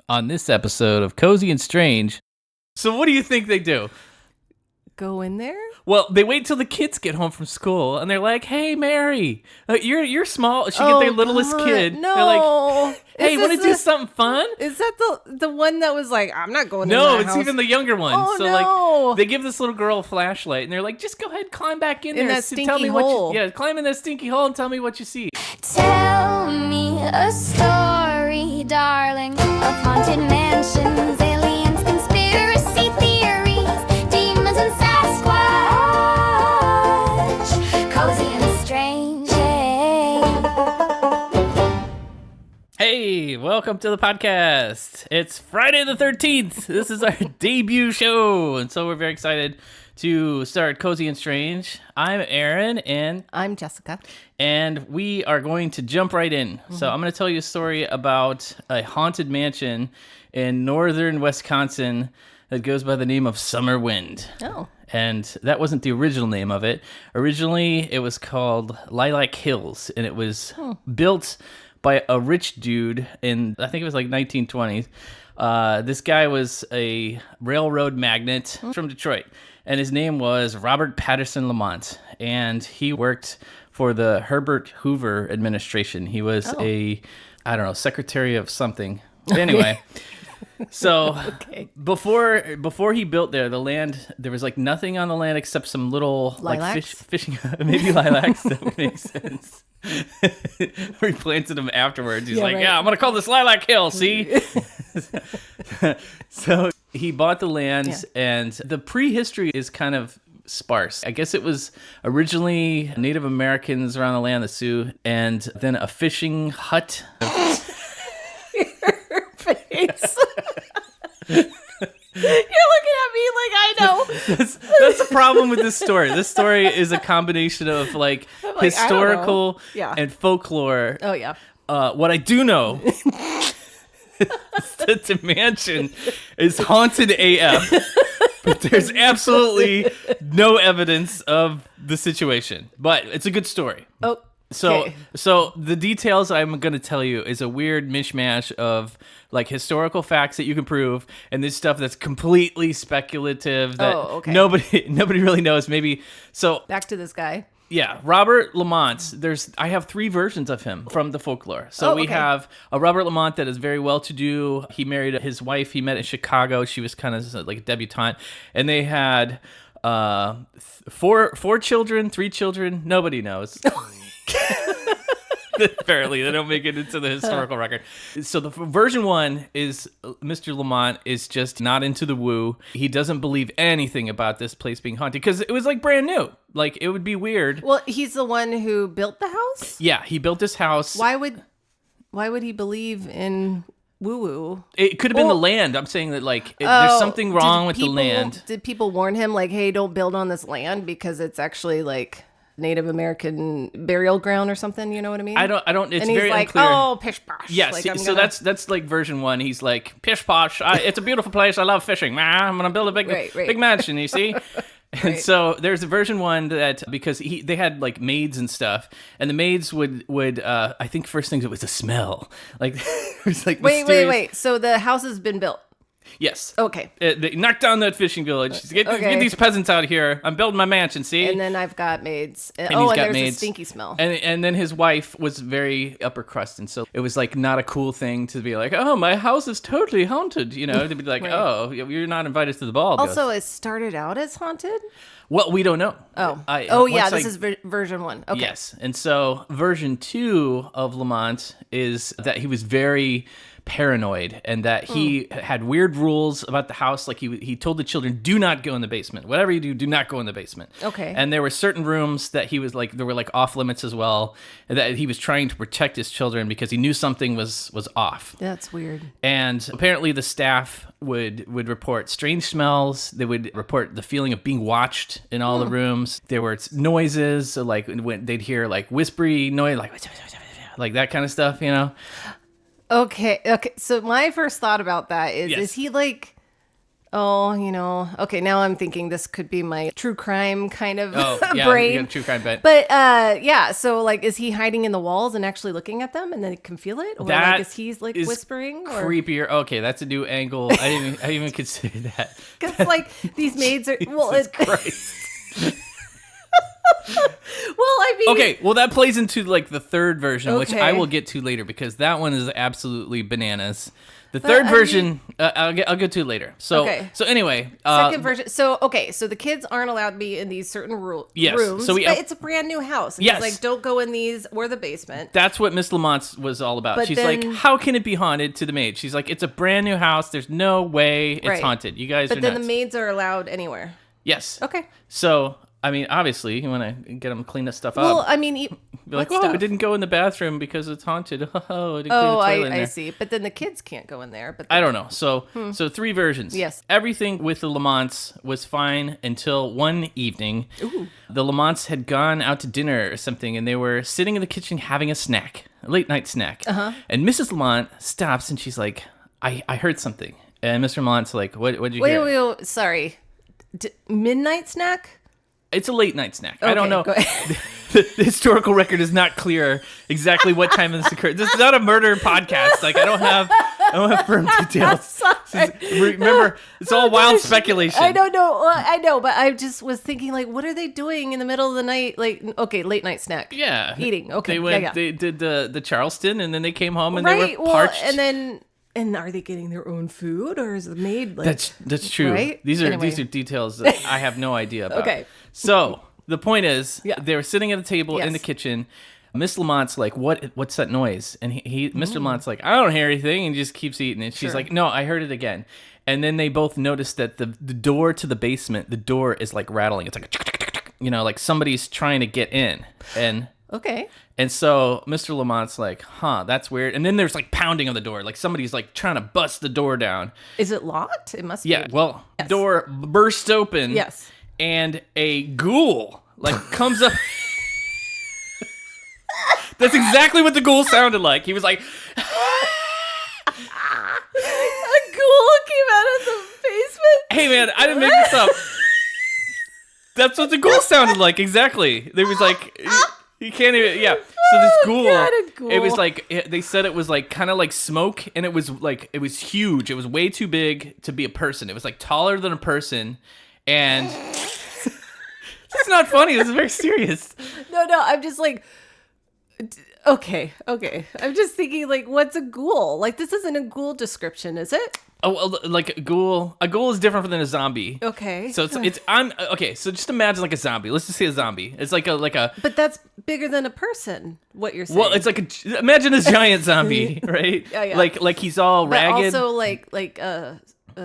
on this episode of Cozy and Strange. So what do you think they do? Go in there? Well, they wait till the kids get home from school, and they're like, "Hey, Mary, you're small." She get their littlest God, kid. No. They're like, "Hey, Is want to this do something fun?" Is that the one that was like, I'm not going in No, that it's house. even the younger one. Oh, so no. like, they give this little girl a flashlight, and they're like, "Just go ahead, climb back in there, that tell stinky me hole. what you, climb in that stinky hole and tell me what you see." Tell me a story, darling, of haunted mansions, aliens, conspiracy theories, demons and Sasquatch, cozy and strange. Hey, welcome to the podcast. It's Friday the 13th. This is our debut show, and so we're very excited to start Cozy and Strange. I'm Aaron, and I'm Jessica. we are going to jump right in. So I'm going to tell you a story about a haunted mansion in northern Wisconsin that goes by the name of Summerwind. Oh. And that wasn't the original name of it. Originally, it was called Lilac Hills, and it was built by a rich dude in, I think it was like 1920s. This guy was a railroad magnate from Detroit, and his name was Robert Patterson Lamont, and he worked for the Herbert Hoover administration. He was secretary of something. But anyway, so before he built there, the land, there was like nothing on the land except some little like fishing, maybe lilacs. That would make sense. He planted them afterwards. He's I'm gonna call this Lilac Hill. See. So he bought the land, and the prehistory is kind of sparse. I guess it was originally Native Americans around the land, the Sioux, and then a fishing hut. Your face. You're looking at me like I know. That's the problem with this story. This story is a combination of like historical and folklore. Oh, yeah. What I do know is that the mansion is haunted AF, but there's absolutely no evidence of the situation. But it's a good story. Oh. So the details I'm going to tell you is a weird mishmash of like historical facts that you can prove, and this stuff that's completely speculative that nobody really knows. Maybe so. Back to this guy. Yeah, Robert Lamont. I have three versions of him from the folklore. So we have a Robert Lamont that is very well-to-do. He married his wife. He met in Chicago. She was kind of like a debutante, and they had four children, three children. Nobody knows. Apparently, they don't make it into the historical record. So the version one is Mr. Lamont is just not into the woo. He doesn't believe anything about this place being haunted because it was like brand new. Like it would be weird. Well, he's the one who built the house? Yeah, he built this house. Why would he believe in woo-woo? It could have been the land. I'm saying that like there's something wrong with the land. Did people warn him like, hey, don't build on this land because it's actually like Native American burial ground or something, you know what I mean? I don't. It's and he's very like, unclear. oh, pish posh. Yes, like, that's like version one. He's like pish posh. It's a beautiful place. I love fishing. I'm gonna build a big mansion. You see. And so there's a version one that because they had like maids and stuff, and the maids would I think first things it was a smell like it was like wait. So the house has been built. Yes. Okay. They knocked down that fishing village. Get these peasants out here. I'm building my mansion, see? And then I've got maids. And there's maids. a stinky smell. And then his wife was very upper crust, and so it was like not a cool thing to be like, oh, my house is totally haunted, you know? To be like, oh, you're not invited to the ball. Also, it started out as haunted? Well, we don't know. This is version one. Okay. Yes. And so version two of Lamont is that he was very paranoid and that he had weird rules about the house. Like he told the children, do not go in the basement. Whatever you do not go in the basement. Okay. And there were certain rooms that he was like, there were like off limits as well. And that he was trying to protect his children because he knew something was off. That's weird. And apparently the staff would report strange smells. They would report the feeling of being watched in all the rooms. There were noises, so like when they'd hear like whispery noise, like that kind of stuff, you know? Okay. So my first thought about that is he like Oh, okay, now I'm thinking this could be my true crime kind of Yeah, brain. you got a true crime bet. But yeah, so like, is he hiding in the walls and actually looking at them, and then he can feel it, or That like, is he like is whispering? Or creepier. Okay, that's a new angle. I didn't even consider that. because like these maids are Jesus Christ. well, I mean, Okay, well that plays into like the third version, which Okay. I will get to later because that one is absolutely bananas. The third version, I'll get to later. So, Okay. so anyway, second version. So so the kids aren't allowed to be in these certain Yes, rooms. so we- but it's a brand new house. And Yes. he's like, don't go in these or the basement. that's what Miss Lamont was all about. But She's then- like, how can it be haunted to the maid? She's like, it's a brand new house. There's no way it's Right. haunted. You guys But are then nuts. the maids are allowed anywhere. Yes. Okay. So, I mean, obviously, you want to get them clean this stuff Well, up. I mean, Be like, what oh, stuff? we didn't go in the bathroom because it's haunted. Oh, I didn't clean Oh, the toilet in I there. see. But then the kids can't go in there. But I don't know. So, so three versions. Yes. Everything with the Lamonts was fine until one evening. The Lamonts had gone out to dinner or something, and they were sitting in the kitchen having a snack, a late night snack. And Mrs. Lamont stops, and she's like, "I heard something." And Mr. Lamont's like, "What did you hear?" wait. Sorry. Midnight snack? It's a late night snack. I don't Okay, know. go ahead. The historical record is not clear exactly what time this occurred. This is not a murder podcast. Like I don't have firm details. Sorry. Remember, it's all wild speculation. I don't know. Well, I know, but I just was thinking, like, what are they doing in the middle of the night? Like, okay, late night snack. Yeah, Eating. Okay. They went. Yeah. They did the Charleston, and then they came home and they Right. were Well, parched. and are they getting their own food, or is the maid like? That's true. Right? These are Anyway. details that I have no idea about. Okay. So the point is, Yeah. they were sitting at a table in Yes. the kitchen. Miss Lamont's like, what's that noise? And Mr. Mm. Lamont's like, I don't hear anything, and just keeps eating. And she's Sure. like, no, I heard it again. And then they both noticed that the door to the basement, the door is like rattling. It's like, like somebody's trying to get in. Okay. And so Mr. Lamont's like, huh, that's weird. And then there's like pounding on the door. Like somebody's like trying to bust the door down. Is it locked? It must Yeah, be. well, Yes. door bursts open. Yes. And a ghoul like comes up. That's exactly what the ghoul sounded like. He was like, A ghoul came out of the basement. hey man, I didn't make this up. That's what the ghoul sounded like, exactly. There was like, you can't even, yeah. So this ghoul, God, a ghoul. it was like, they said it was like kind of like smoke, and it was huge. It was way too big to be a person. It was like taller than a person, and it's not funny. This is very serious. No, I'm just like, okay. I'm just thinking, like, what's a ghoul? Like, this isn't a ghoul description, is it? Oh, well, like a ghoul is different than a zombie. Okay. So it's okay. So just imagine like a zombie. Let's just say a zombie. It's like a. But that's bigger than a person, what you're saying. Well, it's like imagine a giant zombie, right? Yeah. Like he's all but ragged. also like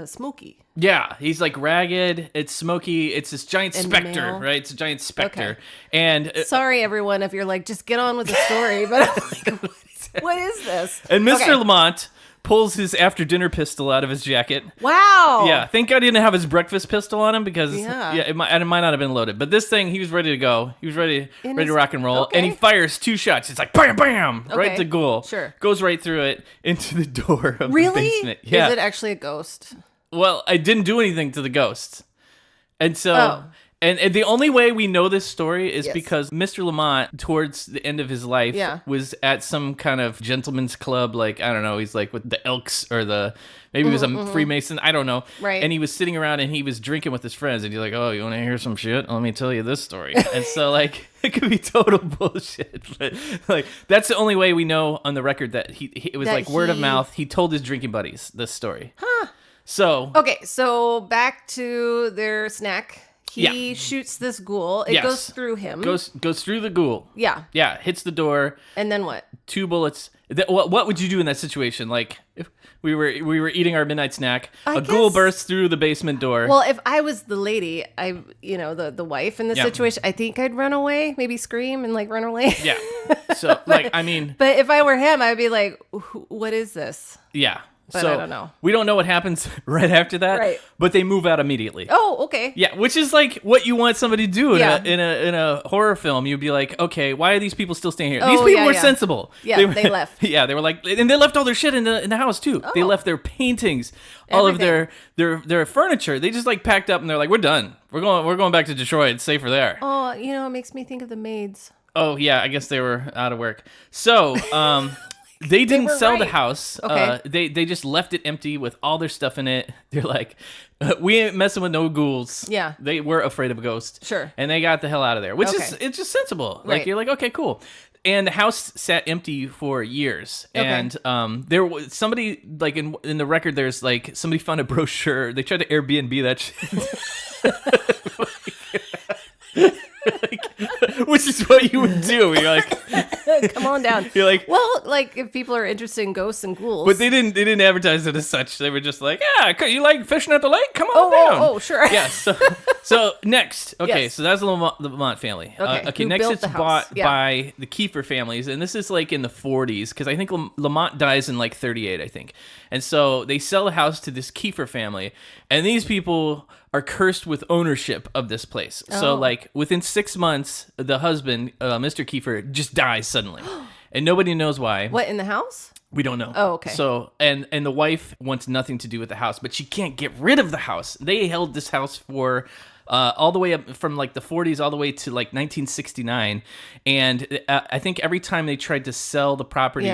smoky. Yeah, he's like ragged. It's smoky. It's this giant And specter, male. right? It's a giant specter. Okay. And Sorry, everyone, if you're like, just get on with the story. But I'm like, what is this? and Mr. Okay. Lamont pulls his after dinner pistol out of his jacket. Wow. Yeah, thank God he didn't have his breakfast pistol on him because Yeah. it might not have been loaded. But this thing, he was ready to go. He was ready to rock and roll. okay. And he fires 2 shots. It's like bam, bam, right Okay. to ghoul. Sure. Goes right through it into the door of the Really? basement. Yeah. Is it actually a ghost? Well, I didn't do anything to the ghost. And so, Oh. and the only way we know this story is Yes. because Mr. Lamont, towards the end of his life, Yeah. was at some kind of gentleman's club. Like, I don't know, he's like with the Elks or maybe he was a Freemason. I don't know. Right. And he was sitting around and he was drinking with his friends. And he's like, oh, you want to hear some shit? Let me tell you this story. And so, like, it could be total bullshit. But, like, that's the only way we know on the record that it was That like word of he- mouth. He told his drinking buddies this story. Huh. So. Okay, so back to their snack. He Yeah. shoots this ghoul. It Yes. goes through him. Goes through the ghoul. Yeah. Yeah, hits the door. And then what? 2 bullets. What would you do in that situation? Like if we were eating our midnight snack, a ghoul guess- bursts through the basement door. Well, if I was the lady, the wife in this Yeah. situation, I think I'd run away, maybe scream and like run away. yeah. So like I mean, But if I were him, I'd be like, what is this? yeah. but I don't know. We don't know what happens right after that, Right. but they move out immediately. Oh, okay. Yeah, which is like what you want somebody to do Yeah. in a horror film. You'd be like, okay, why are these people still staying here? Oh, These people yeah, were yeah. sensible. Yeah, they left. Yeah, they were like, and they left all their shit in the house too. They left their paintings, all of their furniture. They just like packed up and they're like, we're done. We're going back to Detroit. It's safer there. Oh, it makes me think of the maids. Oh yeah, I guess they were out of work. So they didn't were sell the right. house. Okay. They just left it empty with all their stuff in it. They're like, we ain't messing with no ghouls. Yeah. They were afraid of a ghost. Sure. And they got the hell out of there, which is Okay. it's just sensible. Like Right. you're like, okay, cool. And the house sat empty for years. Okay. And there was somebody like in the record. There's like somebody found a brochure. They tried to Airbnb that shit. Which is what you would do. You're like, Come on down. You're like, well, like if people are interested in ghosts and ghouls. but they didn't advertise it as such. They were just like, yeah, you like fishing at the lake? Come on down. Oh, sure. Yeah. So next, okay, Yes. so that's the Lamont family. Okay, who next built it's the house? bought Yeah. by the Kiefer families, and this is like in the 40s because I think Lamont dies in like 38, I think, and so they sell the house to this Kiefer family, and these people are cursed with ownership of this place. So Oh. like within 6 months, the husband, Mr. Kiefer, just dies suddenly, and nobody knows why. What, in the house? We don't know. Oh, okay. So, and the wife wants nothing to do with the house, but she can't get rid of the house. They held this house for all the way up from like the 40s all the way to like 1969. And I think every time they tried to sell the property,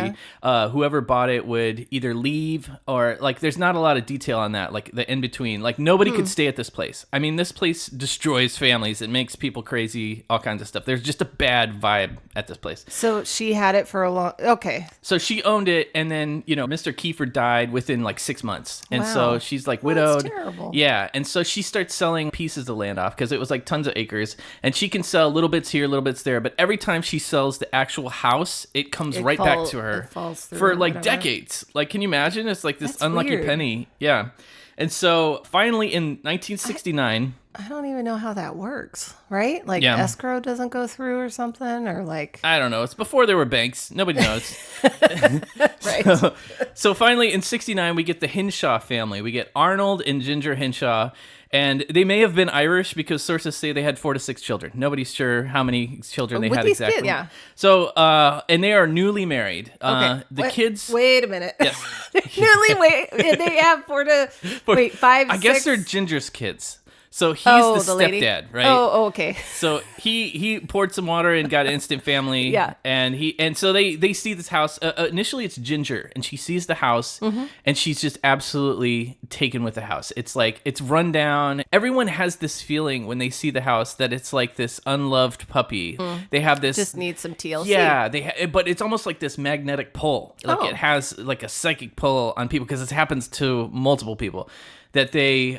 Yeah. whoever bought it would either leave or like there's not a lot of detail on that, like the in between. Like nobody could stay at this place. I mean, this place destroys families. It makes people crazy, all kinds of stuff. There's just a bad vibe at this place. So she had it for a long... Okay. So she owned it, and then, Mr. Kiefer died within like 6 months. And Wow. so she's like Well, widowed. that's terrible. Yeah. And so she starts selling pieces of land off because it was like tons of acres. And she can sell little bits here, little bits there. But every time she sells the actual house, it comes right back to her It falls through for or like whatever. decades. Like, can you imagine? It's like this That's unlucky weird. penny. Yeah. And so finally in 1969... I don't even know how that works, right? Like Yeah. escrow doesn't go through or something, or like... I don't know. It's before there were banks. Nobody knows. Right. So finally, in 69, we get the Hinshaw family. We get Arnold and Ginger Hinshaw. And they may have been Irish because sources say they had 4 to 6 children. Nobody's sure how many children they With had these exactly. kids, yeah. So, and they are newly married. Okay. The kids... Wait a minute. Yes. They have 4 to... Wait, 5, I guess 6? they're Ginger's kids. So he's Oh, the lady? stepdad, right? Oh, okay. So he poured some water and got an instant family. Yeah. And so they see this house. Initially, it's Ginger, and she sees the house, Mm-hmm. and she's just absolutely taken with the house. It's like it's run down. Everyone has this feeling when they see the house that it's like this unloved puppy. They have this. Just need some TLC. Yeah, but it's almost like this magnetic pull. Like Oh. it has like a psychic pull on people because it happens to multiple people. That they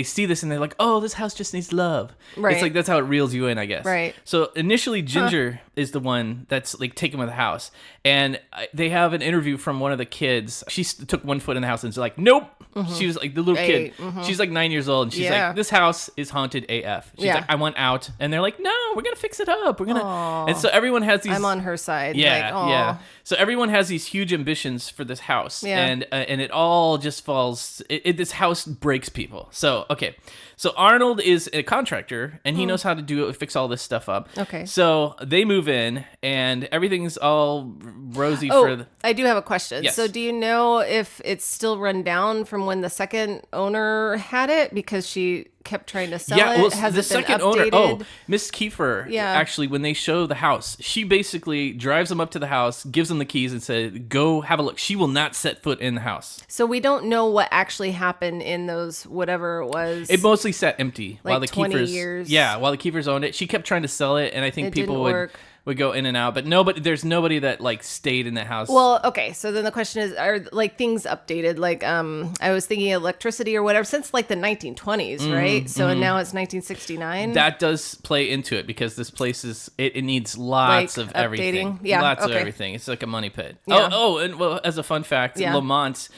see this and they're like, oh, this house just needs love. Right. It's like that's how it reels you in, I guess. Right. So initially, Ginger is the one that's like taken with the house, and they have an interview from one of the kids. She took one foot in the house and she's like, nope. She was like the little kid. She's like 9 years old, and she's Yeah. like, this house is haunted AF. She's Yeah. like, I want out, and they're like, no, we're gonna fix it up. We're gonna. And so everyone has these. I'm on her side. Yeah, Like, aw. yeah. So everyone has these huge ambitions for this house, Yeah. and it all just falls. This house breaks people. So okay, so Arnold is a contractor, and he knows how to fix all this stuff up. Okay. So they move in, and everything's all rosy Oh, for the. I do have a question. Yes. So do you know if it's still run down from when the second owner had it? Because she kept trying to sell Yeah, it. well, Has the it been second updated? owner. Oh, Miss Kiefer. Yeah. Actually, when they show the house, she basically drives them up to the house, gives them the keys, and said, "Go have a look." She will not set foot in the house. So we don't know what actually happened in those, whatever it was. It mostly sat empty while the 20 Kiefers. years. Yeah, while the Kiefers owned it, she kept trying to sell it, and I think It people didn't work. would go in and out, but there's nobody that like stayed in the house. Well, okay. So then the question is, are like things updated? Like, I was thinking electricity or whatever since like the 1920s, right? So and now it's 1969. that does play into it because this place it needs lots Like of everything. updating? Yeah, Lots of okay. everything. It's like a money pit. Yeah. Oh, and well, as a fun fact, Yeah. Lamont,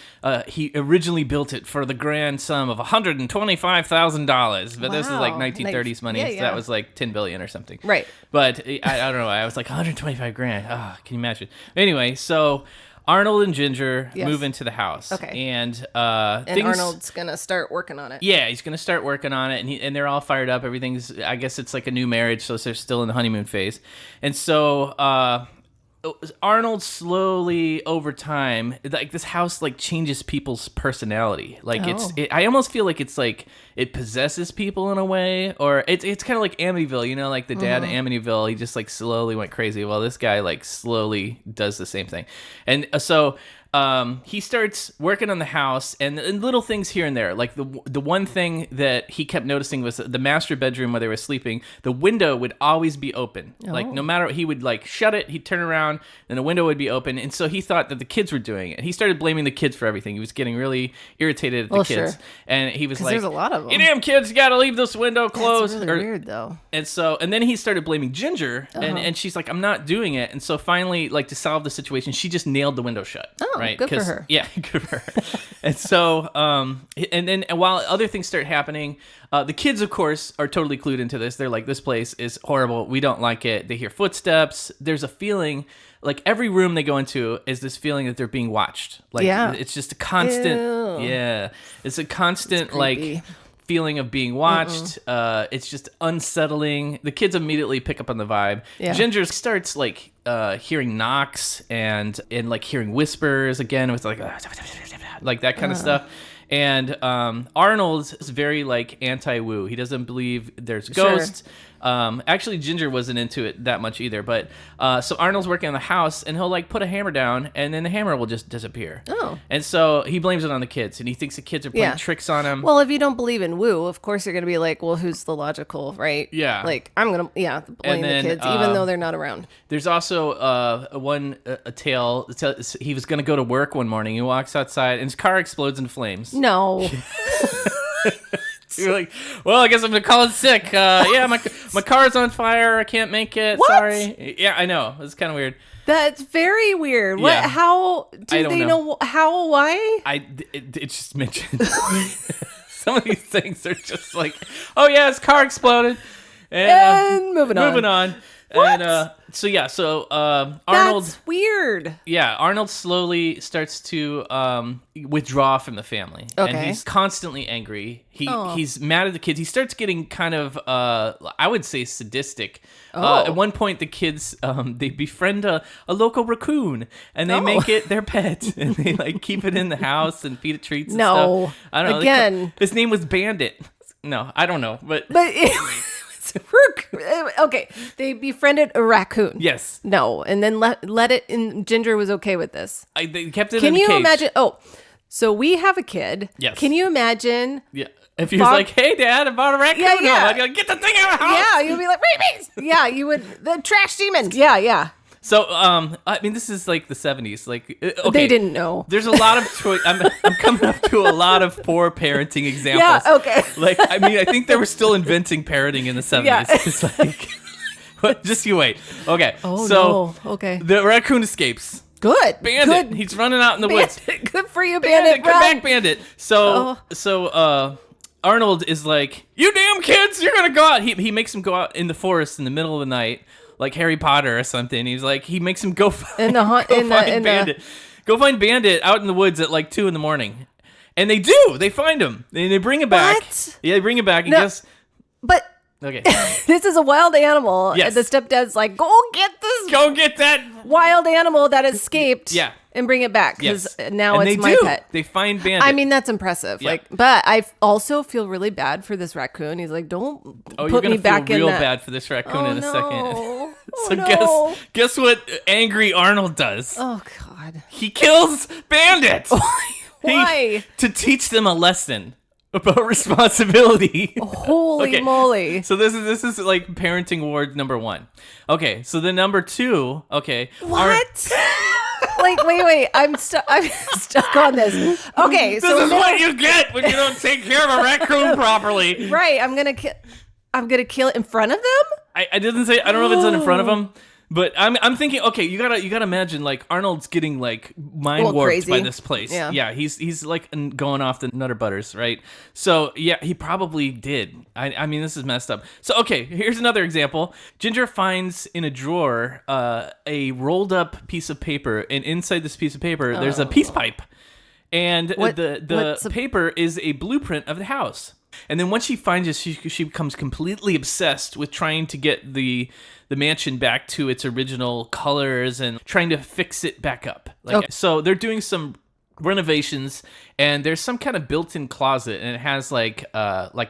he originally built it for the grand sum of $125,000, but this is like Wow. 1930s money. Yeah, So yeah. that was like 10 billion or something. Right. But I don't know. I was like 125 grand. Oh, can you imagine? Anyway, so Arnold and Ginger Yes. move into the house. Okay. And And Arnold's gonna start working on it. Yeah, he's gonna start working on it, and they're all fired up. Everything's, I guess it's like a new marriage, so they're still in the honeymoon phase. And so Arnold slowly over time, like this house like changes people's personality. Like I almost feel like it's like it possesses people in a way, or it's kind of like Amityville, you know, like the dad in Amityville, he just like slowly went crazy. Well, this guy like slowly does the same thing. And so he starts working on the house and little things here and there. Like the one thing that he kept noticing was the master bedroom where they were sleeping, the window would always be open. Like no matter what, he would like shut it, he'd turn around and the window would be open. And so he thought that the kids were doing it. He started blaming the kids for everything. He was getting really irritated at the kids. Sure. And he was like, there's a lot of them. You damn kids, you gotta leave this window closed. That's really weird though. And then he started blaming Ginger, and she's like, I'm not doing it. And so finally, like to solve the situation, she just nailed the window shut. Oh, right? good for her. Yeah, good for her. And so, and while other things start happening, the kids, of course, are totally clued into this. They're like, this place is horrible. We don't like it. They hear footsteps. There's a feeling, like every room they go into is this feeling that they're being watched. Like, it's just a constant, it's a constant, like, feeling of being watched. It's just unsettling. The kids immediately pick up on the vibe. Ginger starts like hearing knocks and like hearing whispers again with like that kind of stuff. And Arnold is very like anti-woo. He doesn't believe there's ghosts. Actually, Ginger wasn't into it that much either. But so Arnold's working on the house, and he'll like put a hammer down, and then the hammer will just disappear. Oh. And so he blames it on the kids, and he thinks the kids are playing tricks on him. Well, if you don't believe in woo, of course you're going to be like, well, who's the logical, right? Yeah. Like, I'm going to, blame the kids, even though they're not around. There's also a tale. He was going to go to work one morning. He walks outside, and his car explodes into flames. No. You're like, well, I guess I'm gonna call it sick. My car's on fire. I can't make it. What? Sorry. Yeah, I know. It's kind of weird. That's very weird. What? Yeah. How do they know how? Why? It just mentioned some of these things are just like, oh yeah, his car exploded, and moving on. What? And Arnold. That's weird. Yeah, Arnold slowly starts to withdraw from the family, and he's constantly angry. He's mad at the kids. He starts getting kind of, I would say, sadistic. At one point, the kids they befriend a local raccoon, and they make it their pet, and they like keep it in the house and feed it treats. And stuff. I don't know. Again, his name was Bandit. No, I don't know, but. Okay, they befriended a raccoon. Yes. No, and then let it in. Ginger was okay with this. They kept it Can in a you cage. imagine? Oh, so we have a kid. Yes. Can you imagine? Yeah. If he was like, hey, Dad, I bought a raccoon. Yeah. I'd be like, get the thing out of the house. Yeah, you'd be like, rabies. Yeah, you would. The trash demon. Yeah. So, I mean, this is like the 70s. Like, okay, They didn't know. There's a lot of choice. I'm coming up to a lot of poor parenting examples. Yeah, okay. Like, I mean, I think they were still inventing parenting in the 70s. Yeah. It's like, just you wait. Okay. Oh, so, no. Okay. The raccoon escapes. Good. Bandit. Good. He's running out in the woods. Good for you, Bandit. Come Run. back, Bandit. So Arnold is like, you damn kids, you're going to go out. He makes him go out in the forest in the middle of the night. Like Harry Potter or something. He's like, he makes him go find Bandit. Go find Bandit out in the woods at like 2 a.m. And they do. They find him. They bring him back. What? Yeah, they bring him back. And guess. But Okay. this is a wild animal. Yes. And the stepdad's like, go get this Go get that. wild animal that escaped. Yeah. And bring it back. Because now and it's they my do. pet. They find Bandit. I mean, that's impressive. Yeah. Like, but I also feel really bad for this raccoon. He's like, don't you're put gonna me back feel in real that. bad for this raccoon in a second. So no. guess what angry Arnold does? Oh, God. He kills Bandit. Why? To teach them a lesson about responsibility. Holy moly. So this is like parenting award number 1. Okay, so the number 2. Okay. What? Like, wait. I'm stuck on this. Okay, This is what you get when you don't take care of a raccoon properly. Right, I'm gonna kill it in front of them. I didn't say. I don't know if it's in front of him, But I'm thinking, okay, you gotta imagine like Arnold's getting like mind Well, warped crazy. by this place. Yeah. He's like going off the Nutter Butters, right? So yeah, he probably did. I mean, this is messed up. So okay, here's another example. Ginger finds in a drawer a rolled up piece of paper, and inside this piece of paper, there's a peace pipe, and the paper is a blueprint of the house. And then once she finds it, she becomes completely obsessed with trying to get the mansion back to its original colors and trying to fix it back up. So they're doing some renovations, and there's some kind of built-in closet, and it has like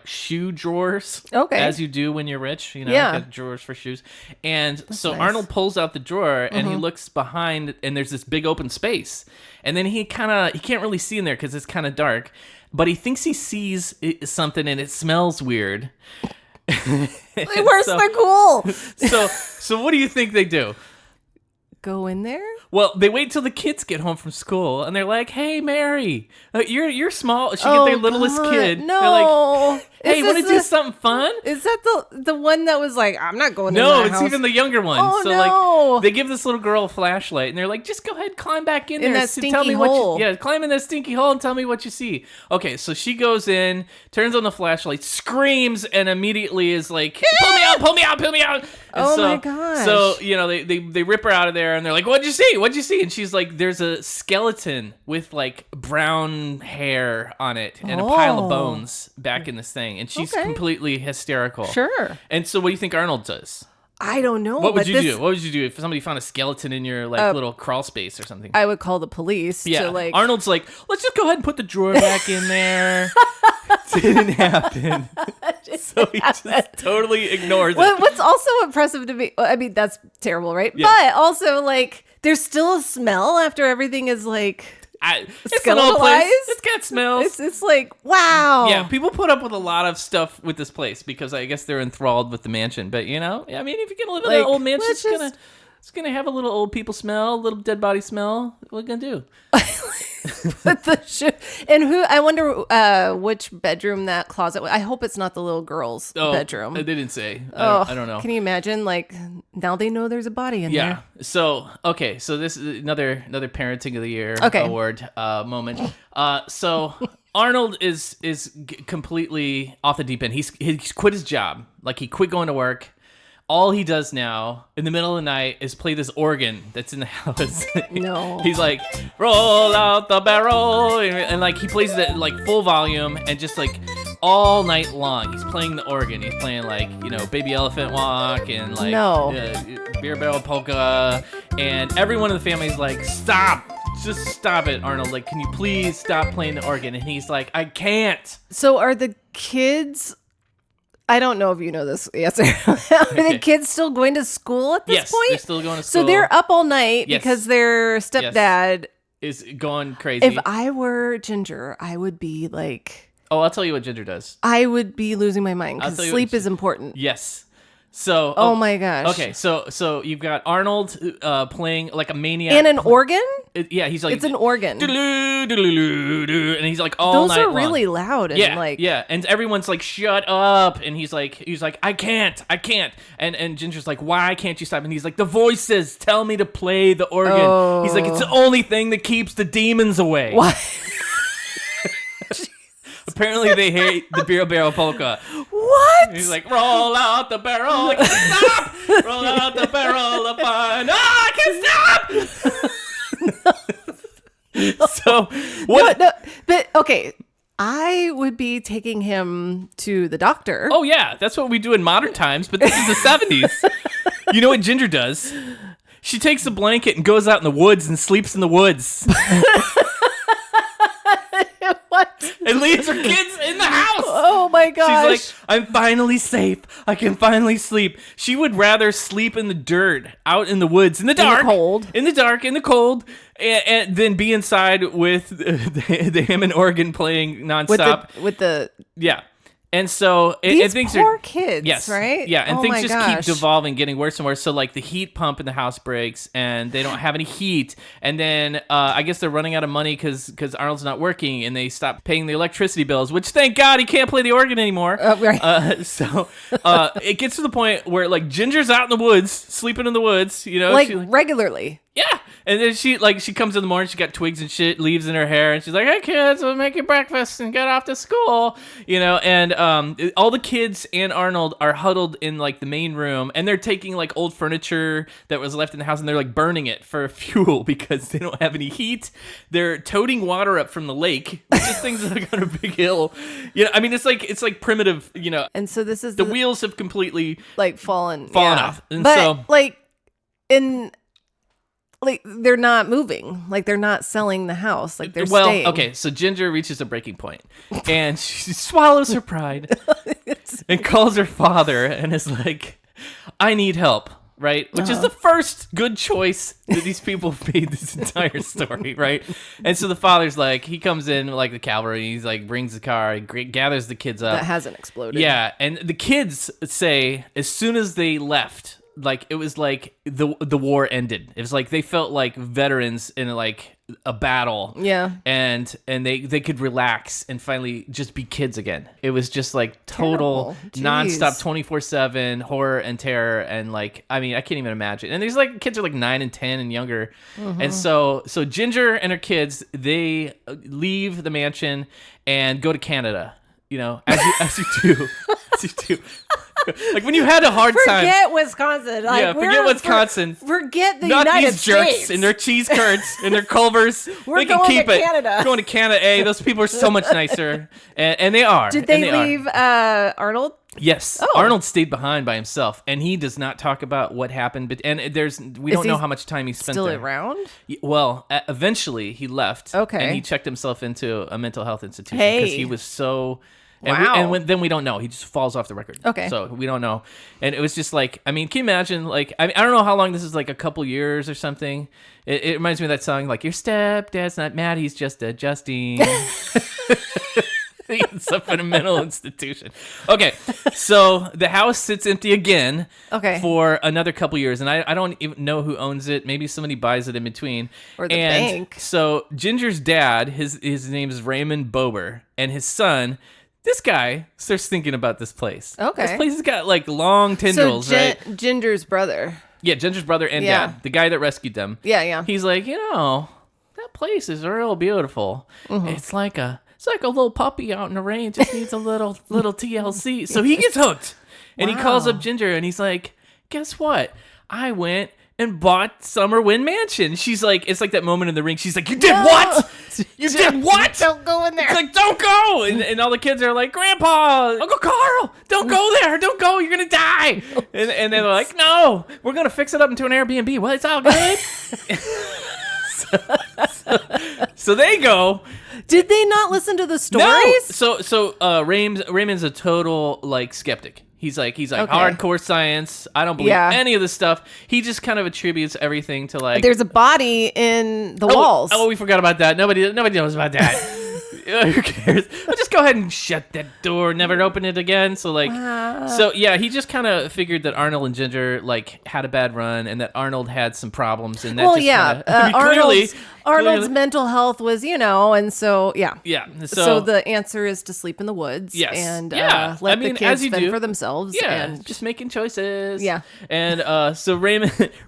shoe drawers. Okay. As you do when you're rich, Yeah. like drawers for shoes. And so nice. Arnold pulls out the drawer, and he looks behind, and there's this big open space. And then he can't really see in there because it's kind of dark. But he thinks he sees something, and it smells weird. Where's the cool? So what do you think they do? Go in there? Well, they wait till the kids get home from school, and they're like, "Hey, Mary, you're small." She get their littlest God, kid. No. They're like, "Hey, Is want to this do the- something fun?" Is that the one that was like, I'm not going in No, that it's house. even the younger one. Oh, so no. like, they give this little girl a flashlight, and they're like, "Just go ahead, climb back in there, that so tell me stinky what hole." climb in that stinky hole and tell me what you see." Okay, so she goes in, turns on the flashlight, screams, and immediately is like, "Pull me out, pull me out, pull me out!" And Oh so, my gosh. So they rip her out of there, and they're like, "What'd you see? What'd you see?" And she's like, "There's a skeleton with like brown hair on it and a pile of Oh. bones back in this thing," and she's Okay. completely hysterical. Sure. And so, what do you think Arnold does? I don't know. What would but you this- do? What would you do if somebody found a skeleton in your like little crawl space or something? I would call the police Yeah, to like. Arnold's like, let's just go ahead and put the drawer back in there. Didn't happen. So he just totally ignores it. What's also impressive to me, I mean, that's terrible, right? Yeah. But also, like, there's still a smell after everything is like It's an old place. skeletalized? It's got smells. It's like, wow. Yeah, people put up with a lot of stuff with this place because I guess they're enthralled with the mansion. But I mean, if you're gonna live in Like, an old mansion, let's it's gonna have a little old people smell, a little dead body smell. What are we gonna do? But and who? I wonder which bedroom that closet was. I hope it's not the little girl's bedroom. They didn't say. Oh, I don't know. Can you imagine? Like, now they know there's a body in Yeah. there. So okay. So this is another parenting of the year Okay. award moment. So Arnold is completely off the deep end. He's quit his job. Like he quit going to work. All he does now in the middle of the night is play this organ that's in the house. No. He's like, roll out the barrel, and like he plays it at like full volume and just like all night long. He's playing the organ. He's playing like Baby Elephant Walk and like Beer Barrel Polka, and everyone in the family is like, stop. Just stop it, Arnold. Like, can you please stop playing the organ? And he's like, I can't. So are the kids? I don't know if you know this answer. Are the kids still going to school at this Yes, point? they're still going to school. So they're up all night Yes. because their stepdad. Is going crazy. If I were Ginger, I would be like, Oh, I'll tell you what Ginger does. I would be losing my mind I'll because tell you sleep what- is important. Yes. So. Oh my gosh. Okay, so you've got Arnold playing like a maniac. And an organ? Yeah, he's like. It's an organ. "Doodaloo, doodaloo, doo," and he's like all Those night are long. really loud and Yeah, like. yeah, and everyone's like, "Shut up!" And he's like, "I can't," and Ginger's like, "Why can't you stop?" And he's like, "The voices tell me to play the organ." He's like, "It's the only thing that keeps the demons away." What? Apparently, they hate the Beer Barrel Polka. What? He's like, "Roll out the barrel!" Like, stop! Roll out the barrel of fun! Ah, I can't stop! So what? No, but okay. I would be taking him to the doctor. Oh yeah, that's what we do in modern times, but this is the 70s. You know what Ginger does? She takes a blanket and goes out in the woods and sleeps in the woods What? and leaves her kids in the house. Oh my gosh. She's like, I'm finally safe. I can finally sleep. She would rather sleep in the dirt, out in the woods, in the dark, cold. in the dark, in the cold, and than be inside with the Hammond organ playing nonstop. with the Yeah. And so These things poor are kids, yes, right? Yeah, and Oh things my just gosh. keep devolving, getting worse and worse. So like the heat pump in the house breaks, and they don't have any heat. And then I guess they're running out of money because Arnold's not working, and they stop paying the electricity bills. Which thank God he can't play the organ anymore. Right. So it gets to the point where like Ginger's out in the woods, sleeping in the woods. You know, Like she, regularly. yeah. And then she comes in the morning, she got twigs and shit, leaves in her hair, and she's like, "Hey kids, we'll make you breakfast and get off to school." You know, and all the kids and Arnold are huddled in like the main room, and they're taking like old furniture that was left in the house, and they're like burning it for fuel because they don't have any heat. They're toting water up from the lake, which is things like on a big hill. You know, I mean, it's like primitive. You know, And so this is the wheels have completely like fallen fallen off, and but so like in. Like they're not moving, like they're not selling the house, like they're staying. Okay, so Ginger reaches a breaking point, and she swallows her pride and calls her father and is like, "I need help." Right, which is the first good choice that these people have made this entire story, right? And so the father's like, he comes in like the cavalry, he's like, brings the car, he gathers the kids up. That hasn't exploded. Yeah, and the kids say as soon as they left, like it was like the war ended. It was like they felt like veterans in like a battle. Yeah. And they could relax and finally just be kids again. It was just like total Terrible. Jeez. nonstop 24/7 horror and terror, and like I mean I can't even imagine. And these like kids are like 9 and 10 and younger. And so Ginger and her kids, they leave the mansion and go to Canada. You know, as you do. As you do. Like when you had a hard time. Forget Wisconsin. Like, Yeah, forget Wisconsin. Forget the Not United these jerks States. and their cheese curds and their Culvers. We're they can going keep to it. Canada. Going to Canada. Hey, those people are so much nicer, and they are. Did and they are. leave Arnold? Yes, Oh. Arnold stayed behind by himself, and he does not talk about what happened. But we don't know he how much time he spent Still there. around? Well, eventually he left. Okay. and he checked himself into a mental health institution Hey. because he was so. And Wow. then we don't know. He just falls off the record. Okay. So we don't know. And it was just like, I mean, can you imagine? Like, I don't know how long this is, like a couple years or something. It reminds me of that song, like, your stepdad's not mad, he's just adjusting. He ends up in a mental institution. Okay, so the house sits empty again for another couple years, and I don't even know who owns it. Maybe somebody buys it in between. Or the and bank. So Ginger's dad, his name is Raymond Bober, and his son, this guy, starts thinking about this place. Okay. This place has got like long tendrils, So right? Ginger's brother. Yeah, Ginger's brother and Yeah. dad, the guy that rescued them. Yeah. He's like, that place is real beautiful. Mm-hmm. It's like a little puppy out in the rain, just needs a little TLC. So he gets hooked, and he calls up Ginger, and he's like, "Guess what? I went and bought Summerwind Mansion." She's like, it's like that moment in The Ring. She's like, "You did what? You did what? Don't go in there." It's like, don't go. And all the kids are like, "Grandpa, Uncle Carl, don't go there. Don't go. You're going to die." And they're like, "No, we're going to fix it up into an Airbnb." Well, it's all good. So they go. Did they not listen to the stories? No. So Raymond's a total like skeptic. He's like hardcore science. I don't believe any of this stuff. He just kind of attributes everything to like There's a body in the walls. Oh, we forgot about that. Nobody knows about that. Who cares? But just go ahead and shut that door. Never open it again. So like, he just kind of figured that Arnold and Ginger like had a bad run, and that Arnold had some problems. And that Arnold's mental health was, and so yeah. So the answer is to sleep in the woods. Yes. And as let the kids you fend do. for themselves. Yeah, And just making choices. Yeah. And so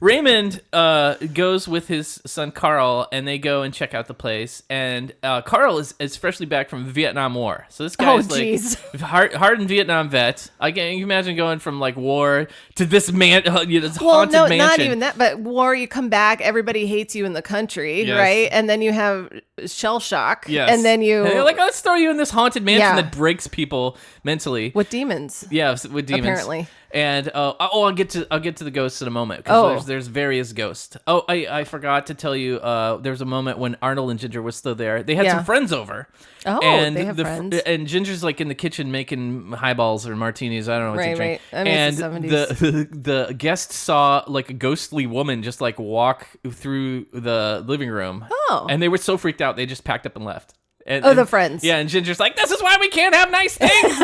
Raymond goes with his son Carl, and they go and check out the place. And Carl is freshly back from the Vietnam War, so this guy's like hardened Vietnam vet. I can you imagine going from like war to this haunted mansion. Not even that, but war. You come back, everybody hates you in the country, right? And then you have shell shock. Yes. And then they're like, let's throw you in this haunted mansion Yeah. that breaks people mentally. With demons. Yeah, with demons. Apparently. And I'll get to the ghosts in a moment, because there's various ghosts. Oh, I forgot to tell you, there's a moment when Arnold and Ginger were still there. They had some friends over. Oh, and they have friends. And Ginger's like in the kitchen making highballs or martinis. I don't know what to drink. Right. I mean, and it's the 70s. the guests saw like a ghostly woman just like walk through the living room. Oh. And they were so freaked out they just packed up and left. And the friends. Yeah, and Ginger's like, this is why we can't have nice things.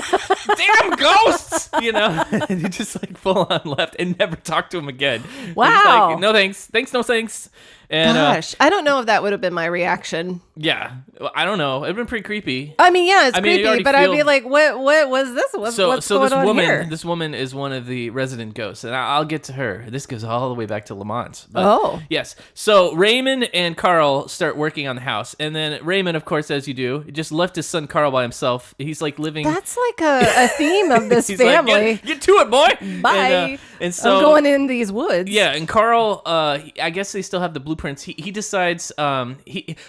Damn ghosts, And he just like full on left and never talked to him again. Wow. He's like, no thanks. Thanks, no thanks. And, Gosh, I don't know if that would have been my reaction. Yeah, I don't know. It'd been pretty creepy. I mean, yeah, it's I mean, you creepy, already but I'd be feel- like, what was this? What's going this on woman, here? this woman is one of the resident ghosts, and I'll get to her. This goes all the way back to Lamont. But Oh. yes. So Raymond and Carl start working on the house, and then Raymond, of course, as you do, just left his son Carl by himself. He's like living. That's like a theme of this He's family. like, get to it, boy. Bye. And so I'm going in these woods. yeah, and Carl, I guess they still have the blueprints. He decides,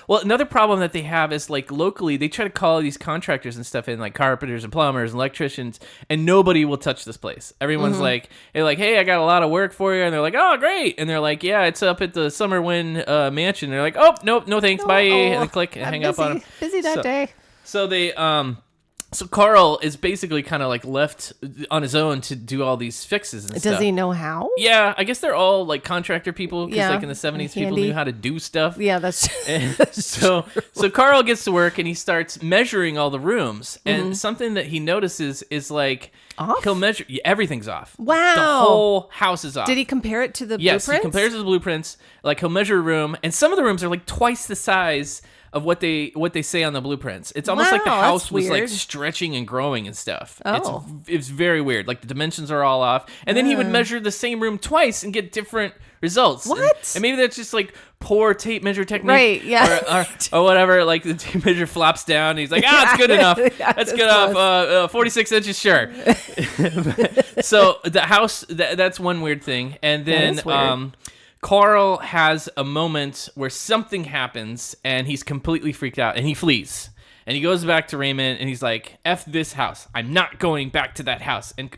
another problem that they have is like locally, they try to call these contractors and stuff in, like carpenters and plumbers and electricians, and nobody will touch this place. Everyone's like, they're like, hey, I got a lot of work for you. And they're like, oh, great. And they're like, yeah, it's up at the Summerwind Mansion. And they're like, oh, nope, no thanks, bye. And they click and hang up on them. Busy that day. So they, so Carl is basically kind of like left on his own to do all these fixes and stuff. Does he know how? Yeah, I guess they're all like contractor people because Yeah, like in the 70s people handy. knew how to do stuff. Yeah, that's And so Carl gets to work and he starts measuring all the rooms. And something that he notices is like Off? he'll measure everything's off. Wow. The whole house is off. Did he compare it to the Yes, blueprints? he compares to the blueprints. Like he'll measure a room, and some of the rooms are like twice the size of what they say on the blueprints. It's almost like the Wow, house that's was like weird. stretching and growing and stuff. Oh. It's very weird. Like the dimensions are all off, and then he would measure the same room twice and get different results. What? And maybe that's just like poor tape measure technique, Right, yeah. or whatever. Like the tape measure flops down, and he's like, it's good enough. Yeah, That's this good enough. 46 inches, sure. So the house, that's one weird thing, and then is weird. Carl has a moment where something happens and he's completely freaked out and he flees. And he goes back to Raymond and he's like, F this house. I'm not going back to that house. And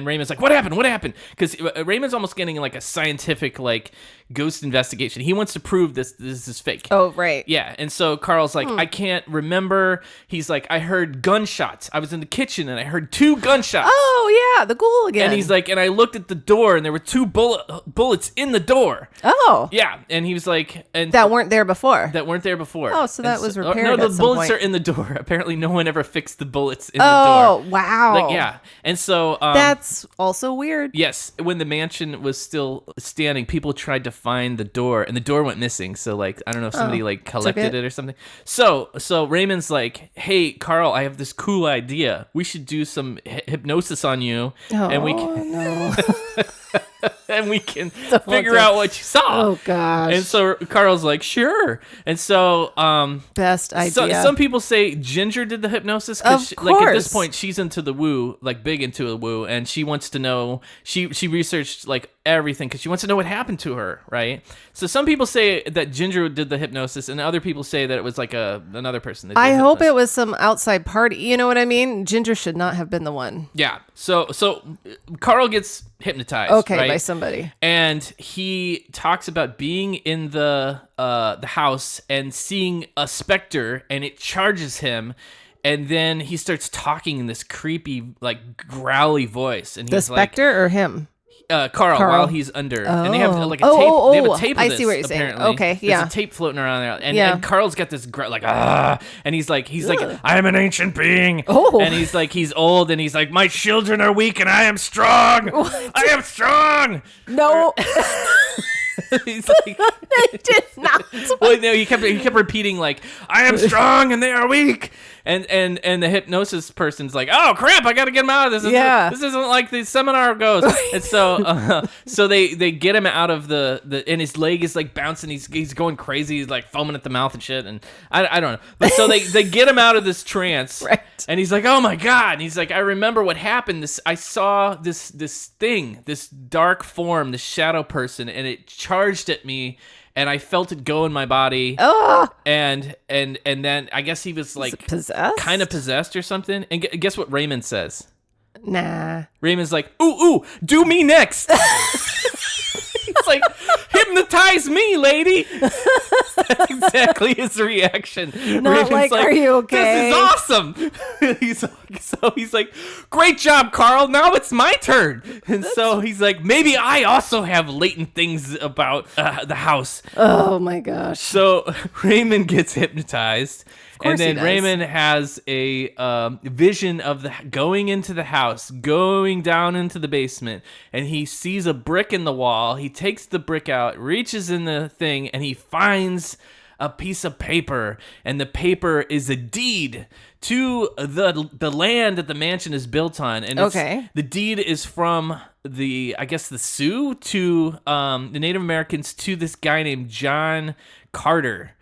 Raymond's like, what happened? What happened? Because Raymond's almost getting like a scientific like ghost investigation. He wants to prove this is fake. Oh, right. Yeah, and so Carl's like, I can't remember. He's like, I heard gunshots. I was in the kitchen and I heard 2 gunshots. Oh, yeah, the ghoul again. And he's like, and I looked at the door and there were 2 bullets in the door. Oh. Yeah, and he was like, and That weren't there before. that weren't there before. Oh, so that was repaired No, at the some bullets point. are in the door. Apparently, no one ever fixed the bullets in the Oh, door. wow. Like, yeah, and so That's also weird. yes, when the mansion was still standing, people tried to find the door, and the door went missing. So, like, I don't know if somebody like collected it or something. So Raymond's like, "Hey, Carl, I have this cool idea. We should do some hypnosis on you, and we can, no. and we can figure out what you saw." Oh, gosh. And so Carl's like, "Sure." And so, Best idea. some people say Ginger did the hypnosis Of like at this course. point she's into the woo, like big into the woo, and she wants to know. She researched like everything because she wants to know what happened to her, right? So some people say that Ginger did the hypnosis, and other people say that it was like another person. That did I hope it hypnosis. was some outside party. You know what I mean? Ginger should not have been the one. Yeah. So Carl gets hypnotized. Okay, right? by somebody. And he talks about being in the house and seeing a specter, and it charges him, and then he starts talking in this creepy, like growly voice, and The he's like, specter or him? Carl, while he's under, and they have Oh. like a tape. They have a tape. Of I this, see what you're saying. apparently. Okay, yeah. There's a tape floating around there, and, Yeah. and Carl's got this like and he's like, Ugh. I'm an ancient being, Oh. and he's like, he's old, and he's like, my children are weak, and I am strong. I am strong. No, He's like, it did not. well, no, he kept repeating like, I am strong and they are weak. And the hypnosis person's like, oh crap, I gotta get him out of this. Yeah. This isn't like the seminar goes. And so they get him out of the and his leg is like bouncing. He's going crazy. He's like foaming at the mouth and shit. And I don't know. But so they get him out of this trance. Right. And he's like, oh my god. And he's like, I remember what happened. I saw this thing, this dark form, this shadow person, and it charged at me. And I felt it go in my body, and then I guess he was like Possessed? kind of possessed or something. And guess what Raymond says? Nah. Raymond's like, ooh, do me next. It's like, hypnotize me, lady. That's exactly his reaction. Not like, are you okay? This is awesome. He's like, great job, Carl. Now it's my turn. And so he's like, maybe I also have latent things about the house. Oh my gosh. So Raymond gets hypnotized, And then he does. Raymond has a vision of going into the house, going down into the basement, and he sees a brick in the wall. He takes the brick out, reaches in the thing, and he finds a piece of paper, and the paper is a deed to the land that the mansion is built on. And the deed is from the Sioux to the Native Americans to this guy named John Carver.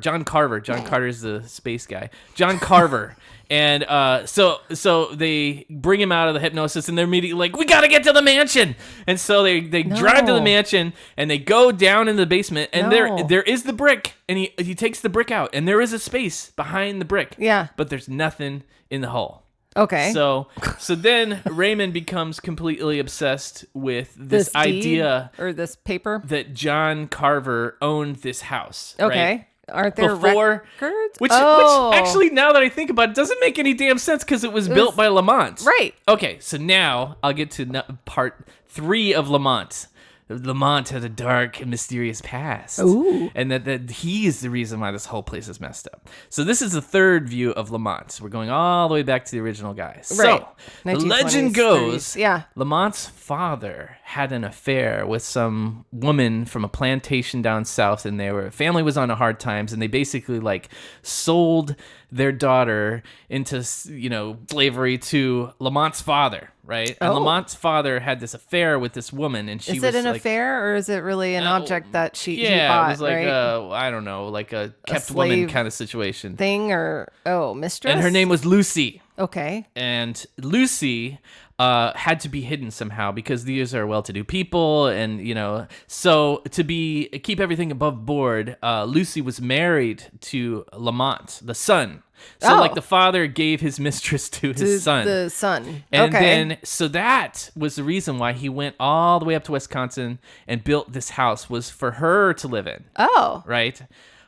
John Carter is the space guy. John Carver. And so they bring him out of the hypnosis, and they're immediately like, we got to get to the mansion. And so they drive to the mansion, and they go down in the basement, and there is the brick, and he takes the brick out, and there is a space behind the brick. Yeah. But there's nothing in the hole. Okay. So then Raymond becomes completely obsessed with this idea or this paper that John Carver owned this house. Okay. Right? Aren't there records? Which actually, now that I think about it, doesn't make any damn sense because it was built by Lamont. Right. Okay, so now I'll get to part 3 of Lamont. Lamont had a dark and mysterious past. Ooh. And that he is the reason why this whole place is messed up. So this is the third view of Lamont. We're going all the way back to the original guy. Right. So the legend goes, 30s. Lamont's father had an affair with some woman from a plantation down south, and family was on a hard times, and they basically sold their daughter into slavery to Lamont's father, right? And Lamont's father had this affair with this woman, and she is it an affair, or is it really an object that he bought? It was like right? I don't know, like a kept woman kind of situation thing, or mistress. And her name was Lucy. Okay. And Lucy had to be hidden somehow because these are well-to-do people, and so to keep everything above board, Lucy was married to Lamont, the son. So the father gave his mistress to his son. The son. And then so that was the reason why he went all the way up to Wisconsin and built this house, was for her to live in. Oh. Right?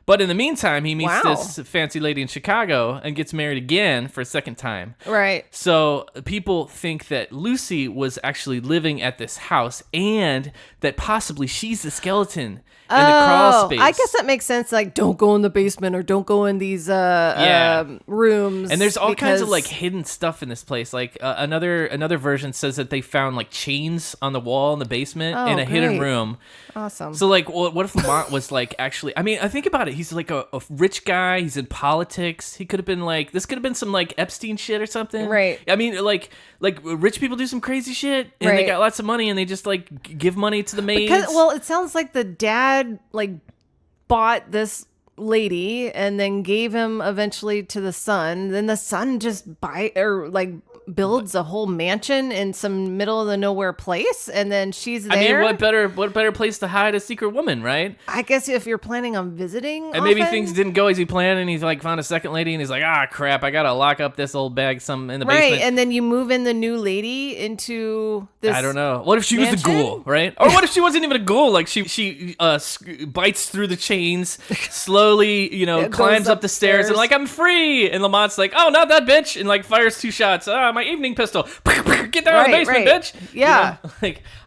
But in the meantime, he meets this fancy lady in Chicago and gets married again for a second time. Right. So people think that Lucy was actually living at this house, and that possibly she's the skeleton in the crawl space. I guess that makes sense. Like, don't go in the basement, or don't go in these rooms. And there's all kinds of hidden stuff in this place. Like another version says that they found chains on the wall in the basement in a hidden room. Awesome. So what if Lamont was actually? I mean, I think about it. He's a rich guy. He's in politics. He could have been this could have been some Epstein shit or something. Right. I mean, rich people do some crazy shit, and they got lots of money, and they just give money to the maids. It sounds like the dad bought this lady and then gave him eventually to the son. Then the son just builds a whole mansion in some middle of the nowhere place, and then she's there. I mean, what better place to hide a secret woman, right? I guess if you're planning on visiting, and maybe things didn't go as he planned, and he's found a second lady, and he's crap, I gotta lock up this old bag in the basement. Right, and then you move in the new lady into this. I don't know. What if she was a ghoul, right? Or what if she wasn't even a ghoul? She bites through the chains, slowly, climbs up the stairs, and I'm free. And Lamont's oh, not that bitch, and fires 2 shots. My evening pistol. Get down in the basement, bitch. Yeah.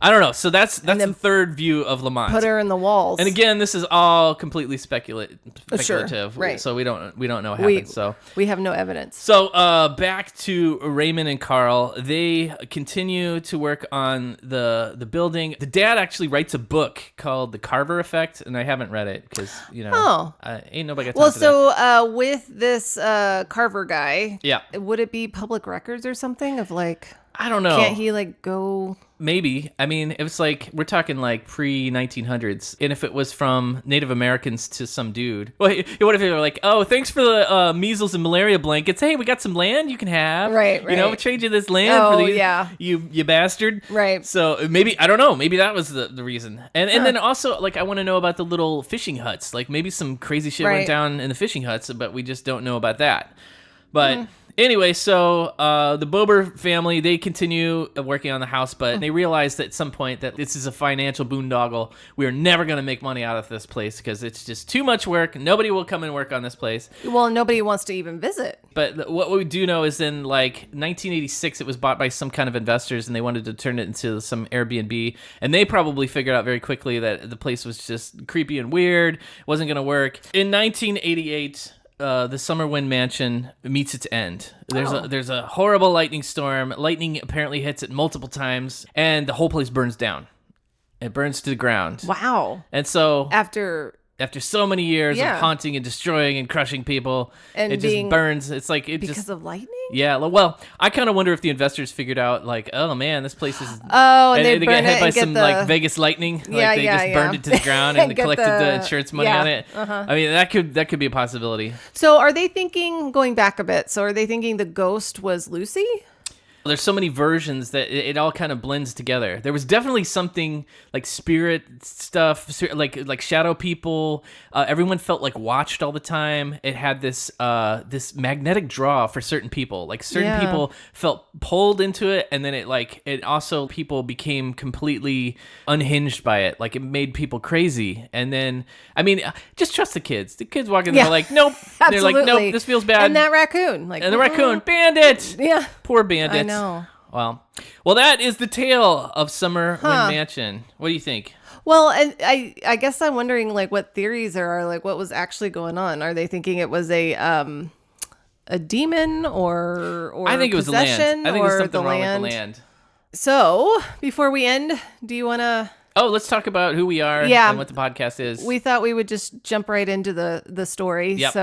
I don't know. So that's the third view of Lamont. Put her in the walls. And again, this is all completely speculative. Sure. Right. So we don't know what happened. So we have no evidence. So back to Raymond and Carl. They continue to work on the building. The dad actually writes a book called The Carver Effect, and I haven't read it because ain't nobody got time for that. So with this Carver guy, would it be public records or something of I don't know. Can't he go? Maybe. I mean, it was we're talking pre-1900s. And if it was from Native Americans to some dude, what if they were oh, thanks for the measles and malaria blankets. Hey, we got some land you can have. Right. We trade you this land for these. Yeah. You bastard. Right. So maybe, I don't know. Maybe that was the reason. And then also, I want to know about the little fishing huts. Maybe some crazy shit went down in the fishing huts, but we just don't know about that. But... Anyway, so the Bober family, they continue working on the house, but they realize that at some point that this is a financial boondoggle. We are never going to make money out of this place because it's just too much work. Nobody will come and work on this place. Well, nobody wants to even visit. But what we do know is in 1986, it was bought by some kind of investors, and they wanted to turn it into some Airbnb. And they probably figured out very quickly that the place was just creepy and weird, wasn't going to work. In 1988... the Summerwind Mansion meets its end. There's a horrible lightning storm. Lightning apparently hits it multiple times, and the whole place burns down. It burns to the ground. Wow. And so After so many years Yeah. of haunting and destroying and crushing people, And it being- just burns. It's like it because just of lightning? yeah. Well, I kind of wonder if the investors figured out like, oh man, this place is. Oh, and they they burn got hit it by and get some the... like Vegas lightning. Yeah, Like they yeah, just yeah. burned it to the ground and they Get collected the insurance money yeah, on it. I mean, that could be a possibility. So are they thinking, going back a bit, so are they thinking the ghost was Lucy? There's so many versions that it all kind of blends together. There was definitely something like spirit stuff, like shadow people. Everyone felt like watched all the time. It had this this magnetic draw for certain people. Like certain people felt pulled into it, and then it also people became completely unhinged by it. Like it made people crazy. And then I mean, just trust the kids. The kids walk in, they're like, nope. They're like, Absolutely. nope, this feels bad. And that raccoon. Like, And the raccoon, bandit. Yeah. Poor bandit. I know. Well, that is the tale of Summerwind Mansion. What do you think? Well, and I guess I'm wondering like what theories there are, like what was actually going on. Are they thinking it was a demon or I think it was the land. possession I think there's or something the wrong land? with the land. So before we end, do you want to? Oh, let's talk about who we are Yeah. and what the podcast is. We thought we would just jump right into the story. Yep.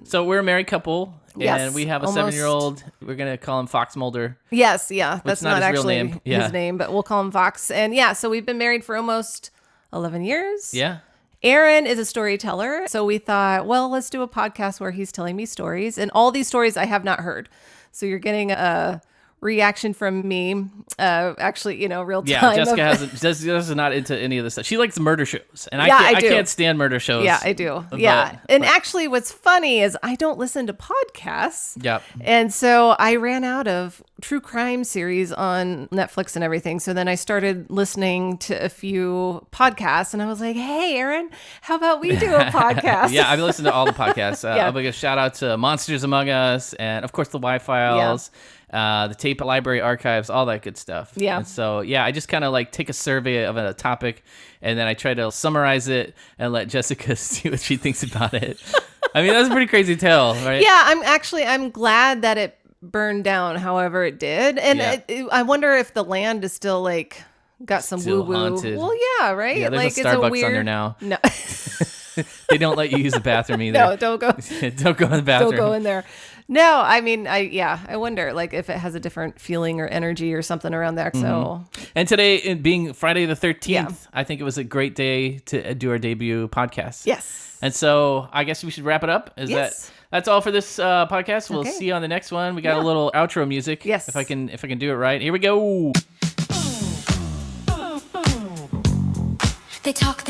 So we're a married couple, and Yes, we have a almost. 7-year-old. We're going to call him Fox Mulder. yes, yeah, that's not not his real actually name. Yeah. his name, but we'll call him Fox. And yeah, so we've been married for almost 11 years. Yeah. Aaron is a storyteller, so we thought, well, let's do a podcast where he's telling me stories, and all these stories I have not heard. So you're getting a reaction from me, actually, real time. Yeah, Jessica's not into any of this stuff. She likes murder shows, and Yeah, I I do. can't stand murder shows. Yeah, I do. But- Yeah. And actually, what's funny is I don't listen to podcasts. Yep. And so I ran out of true crime series on Netflix and everything. So then I started listening to a few podcasts, and I was like, hey, Aaron, how about we do a podcast? Yeah, I've been listening to all the podcasts. Yeah. I'll give a shout out to Monsters Among Us, and of course the Y-Files, the tape library archives, all that good stuff. Yeah. And so, yeah, I just kind of like take a survey of a topic, and then I try to summarize it and let Jessica see what she thinks about it. I mean, that's a pretty crazy tale, right? Yeah, I'm glad that it burned down however it did. And Yeah. I wonder if the land is still like got some Still woo-woo. haunted. Well, yeah, right? Yeah, there's like a Starbucks it's a weird... on there now. No. They don't let you use the bathroom either. No, don't go. Don't go in the bathroom. Don't go in there. No, I mean, I wonder like if it has a different feeling or energy or something around there. So And today, it being Friday the 13th, Yeah. I think it was a great day to do our debut podcast. yes. And so I guess we should wrap it up. Yes. That's all for this podcast. We'll Okay. see you on the next one. We got Yeah. a little outro music. Yes. If I can do it right. Here we go. They talk,